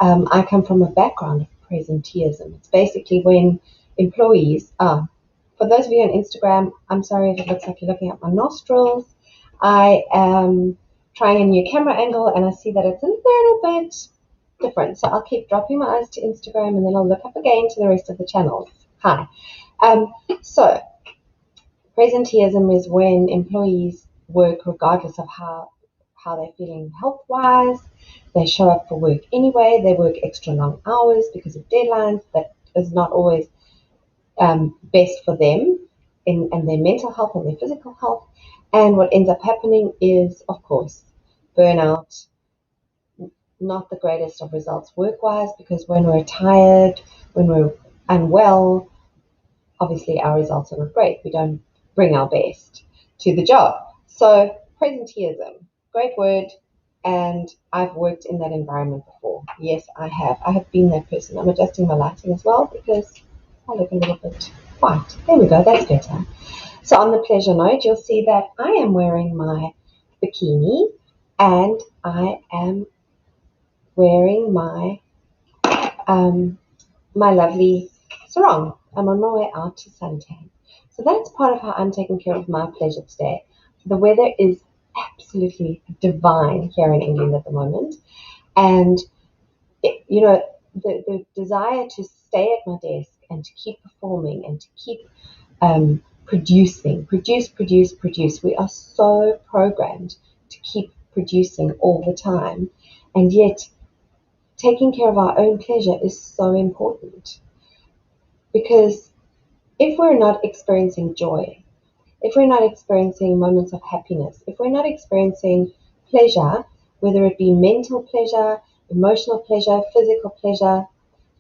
I come from a background of presenteeism. It's basically when employees are, for those of you on Instagram, I'm sorry if it looks like you're looking at my nostrils. I am trying a new camera angle and I see that it's a little bit different. So I'll keep dropping my eyes to Instagram and then I'll look up again to the rest of the channels. Hi. So presenteeism is when employees work regardless of how they're feeling health wise. They show up for work anyway. They work extra long hours because of deadlines. That is not always best for them and their mental health and their physical health. And what ends up happening is, of course, burnout, not the greatest of results work wise, because when we're tired, when we're unwell, obviously our results are not great. We don't bring our best to the job. So presenteeism, great word, and I've worked in that environment before. Yes, I have. I have been that person. I'm adjusting my lighting as well because I look a little bit white. There we go, that's better. So on the pleasure note, you'll see that I am wearing my bikini and I am wearing my lovely sarong. I'm on my way out to suntan. So that's part of how I'm taking care of my pleasure today. The weather is absolutely divine here in England at the moment. And, the desire to stay at my desk and to keep performing and to keep produce. We are so programmed to keep producing all the time. And yet, taking care of our own pleasure is so important. Because if we're not experiencing joy, if we're not experiencing moments of happiness, if we're not experiencing pleasure, whether it be mental pleasure, emotional pleasure, physical pleasure,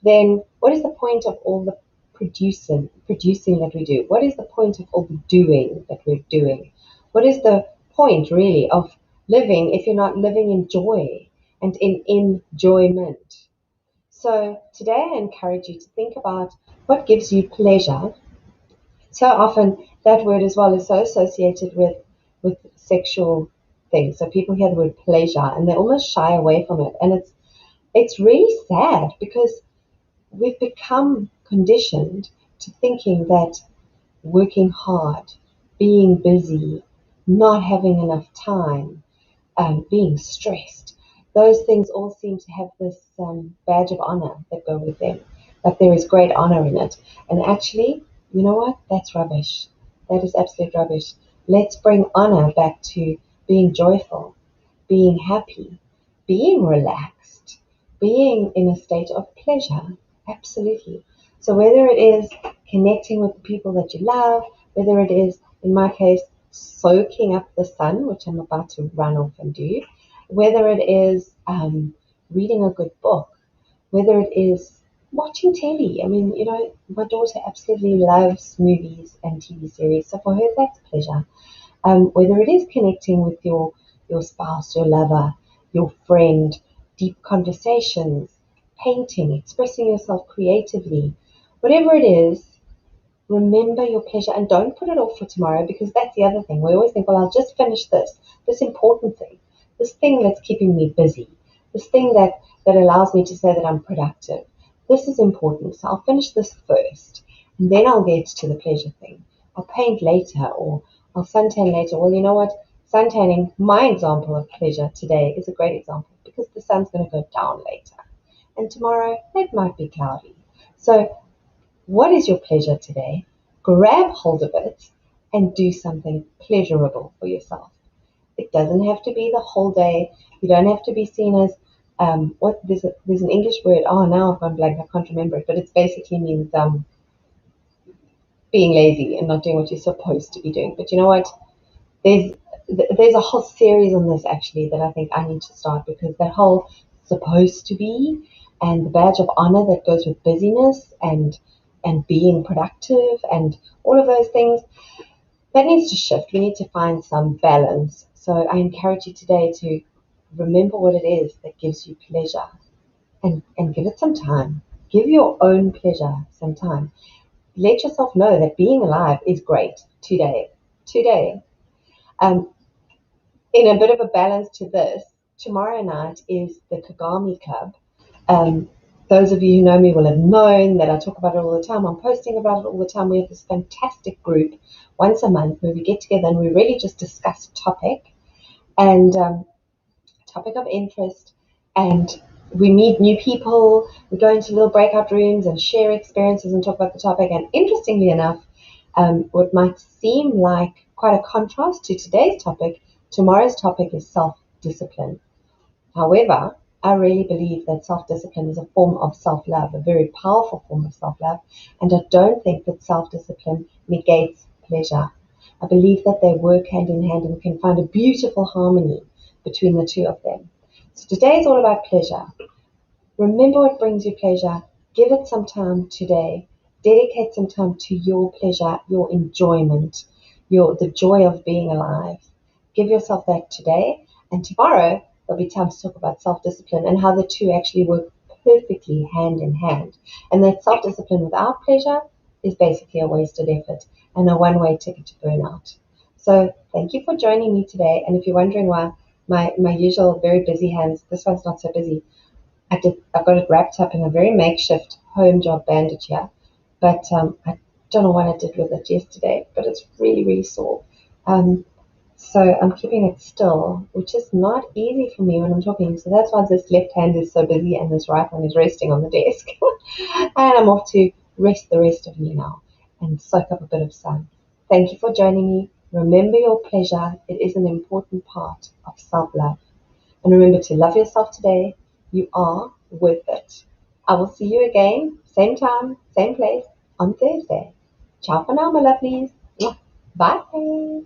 then what is the point of all the producing that we do? What is the point of all the doing that we're doing? What is the point really of living if you're not living in joy and in enjoyment? So today I encourage you to think about what gives you pleasure. So often that word as well is so associated with sexual things. So people hear the word pleasure and they almost shy away from it. And it's really sad because we've become conditioned to thinking that working hard, being busy, not having enough time, being stressed, those things all seem to have this badge of honor that go with them. That there is great honor in it. And actually, you know what? That's rubbish. That is absolute rubbish. Let's bring honor back to being joyful, being happy, being relaxed, being in a state of pleasure. Absolutely. So whether it is connecting with the people that you love, whether it is, in my case, soaking up the sun, which I'm about to run off and do, whether it is reading a good book, whether it is watching telly. I mean, my daughter absolutely loves movies and TV series, so for her that's a pleasure. Whether it is connecting with your spouse, your lover, your friend, deep conversations, painting, expressing yourself creatively, whatever it is, remember your pleasure and don't put it off for tomorrow, because that's the other thing. We always think, well, I'll just finish this important thing, this thing that's keeping me busy, this thing that allows me to say that I'm productive. This is important, so I'll finish this first, and then I'll get to the pleasure thing. I'll paint later, or I'll suntan later. Well, you know what? Suntanning, my example of pleasure today, is a great example because the sun's going to go down later. And tomorrow, it might be cloudy. So what is your pleasure today? Grab hold of it and do something pleasurable for yourself. It doesn't have to be the whole day. You don't have to be seen as there's an English word. Oh, now I've gone blank. I can't remember it, but it basically means being lazy and not doing what you're supposed to be doing. But you know what? There's there's a whole series on this actually that I think I need to start, because that whole supposed to be and the badge of honor that goes with busyness and being productive and all of those things, that needs to shift. We need to find some balance. So I encourage you today to remember what it is that gives you pleasure, and give it some time. Give your own pleasure some time. Let yourself know that being alive is great today. Today. Um, in a bit of a balance to this, tomorrow night is the Kagami Club. Those of you who know me will have known that I talk about it all the time. I'm posting about it all the time. We have this fantastic group once a month where we get together and we really just discuss a topic and topic of interest, and we meet new people. We go into little breakout rooms and share experiences and talk about the topic. And interestingly enough, what might seem like quite a contrast to today's topic, tomorrow's topic is self-discipline. However, I really believe that self-discipline is a form of self-love, a very powerful form of self-love, and I don't think that self-discipline negates pleasure. I believe that they work hand in hand and we can find a beautiful harmony between the two of them. So today is all about pleasure. Remember what brings you pleasure. Give it some time today. Dedicate some time to your pleasure, your enjoyment, the joy of being alive. Give yourself that today, and tomorrow there'll be time to talk about self-discipline and how the two actually work perfectly hand in hand. And that self-discipline without pleasure is basically a wasted effort and a one-way ticket to burnout. So thank you for joining me today. And if you're wondering why my usual very busy hands, this one's not so busy. I've got it wrapped up in a very makeshift home job bandage here, but I don't know what I did with it yesterday, but it's really, really sore. So I'm keeping it still, which is not easy for me when I'm talking. So that's why this left hand is so busy and this right one is resting on the desk. And I'm off to rest the rest of me now and soak up a bit of sun. Thank you for joining me. Remember your pleasure. It is an important part of self-love. And remember to love yourself today. You are worth it. I will see you again, same time, same place, on Thursday. Ciao for now, my lovelies. Bye.